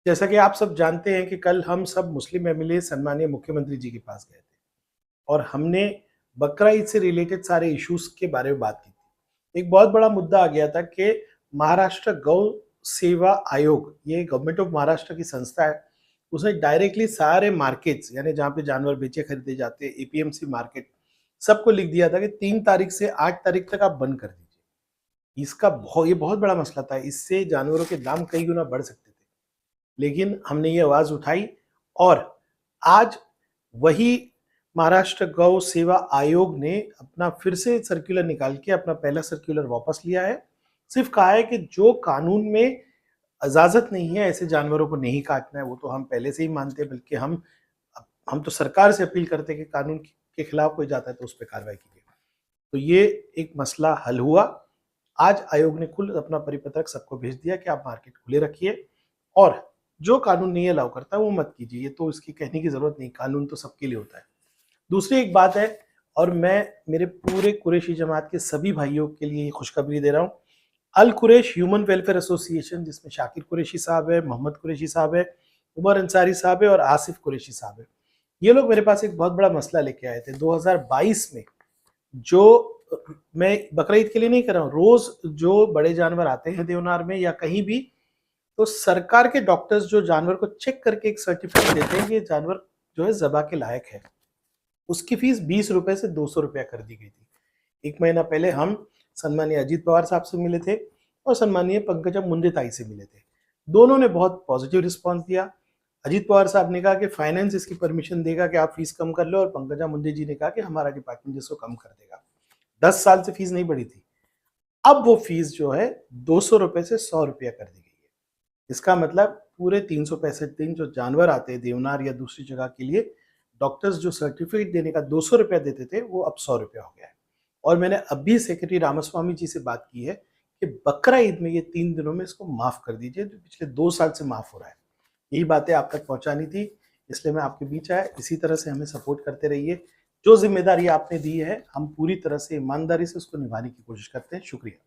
जैसा कि आप सब जानते हैं कि कल हम सब मुस्लिम एमएलए सम्मानीय मुख्यमंत्री जी के पास गए थे और हमने बकरा ईद से रिलेटेड सारे इश्यूज के बारे में बात की थी। एक बहुत बड़ा मुद्दा आ गया था कि महाराष्ट्र गौ सेवा आयोग, ये गवर्नमेंट ऑफ महाराष्ट्र की संस्था है, उसने डायरेक्टली सारे मार्केट्स यानी जहाँ पे जानवर बेचे खरीदे जाते हैं, एपीएमसी मार्केट, सबको लिख दिया था कि 3 तारीख से 8 तारीख तक आप बंद कर दीजिए। ये बहुत बड़ा मसला था, इससे जानवरों के दाम कई गुना बढ़ सकते थे। लेकिन हमने ये आवाज उठाई और आज वही महाराष्ट्र गौ सेवा आयोग ने अपना फिर से सर्कुलर निकाल के अपना पहला सर्कुलर वापस लिया है। सिर्फ कहा है कि जो कानून में इजाजत नहीं है ऐसे जानवरों को नहीं काटना है, वो तो हम पहले से ही मानते हैं, बल्कि हम तो सरकार से अपील करते हैं कि कानून के खिलाफ कोई जाता है तो उस पर कार्रवाई कीजिए। तो ये एक मसला हल हुआ। आज आयोग ने खुद अपना परिपत्रक सबको भेज दिया कि आप मार्केट खुले रखिए और जो कानून नहीं अलाउ करता वो मत कीजिए। ये तो इसकी कहने की जरूरत नहीं, कानून तो सबके लिए होता है। दूसरी एक बात है, और मैं मेरे पूरे कुरैशी जमात के सभी भाइयों के लिए ये खुशखबरी दे रहा हूँ। अल कुरैश ह्यूमन वेलफेयर एसोसिएशन, जिसमें शाकिर कुरैशी साहब है, मोहम्मद कुरैशी साहब है, उमर अंसारी साहब है और आसिफ कुरैशी साहब है, ये लोग मेरे पास एक बहुत बड़ा मसला लेके आए थे 2022 में। जो मैं बकरा ईद के लिए नहीं कर रहा हूँ, रोज जो बड़े जानवर आते हैं देवनार में या कहीं भी, तो सरकार के डॉक्टर्स जो जानवर को चेक करके एक सर्टिफिकेट देते हैं कि ये जानवर जो है ज़बा के लायक है, उसकी फीस 20 रुपए से 200 रुपया कर दी गई थी। 1 महीना पहले हम सम्मानीय अजीत पवार साहब से मिले थे और सम्मानीय पंकजा मुंडे ताई से मिले थे। दोनों ने बहुत पॉजिटिव रिस्पॉन्स दिया। अजीत पवार साहब ने कहा कि फाइनेंस इसकी परमिशन देगा कि आप फीस कम कर लो, और पंकजा मुंडे जी ने कहा कि हमारा डिपार्टमेंट जिसको कम कर देगा। 10 साल से फीस नहीं बढ़ी थी, अब वो फीस जो है 200 रुपए से 100 रुपया कर दी गई है। इसका मतलब पूरे 365 दिन जो जानवर आते हैं देवनार या दूसरी जगह के लिए, डॉक्टर्स जो सर्टिफिकेट देने का 200 रुपया देते थे वो अब 100 रुपया हो गया है। और मैंने अभी सेक्रेटरी रामास्वामी जी से बात की है कि बकरा ईद में ये 3 दिनों में इसको माफ कर दीजिए, जो पिछले 2 साल से माफ हो रहा है। यही बातें आप तक पहुंचानी थी, इसलिए मैं आपके बीच आया। इसी तरह से हमें सपोर्ट करते रहिए। जो जिम्मेदारी आपने दी है हम पूरी तरह से ईमानदारी से उसको निभाने की कोशिश करते हैं। शुक्रिया।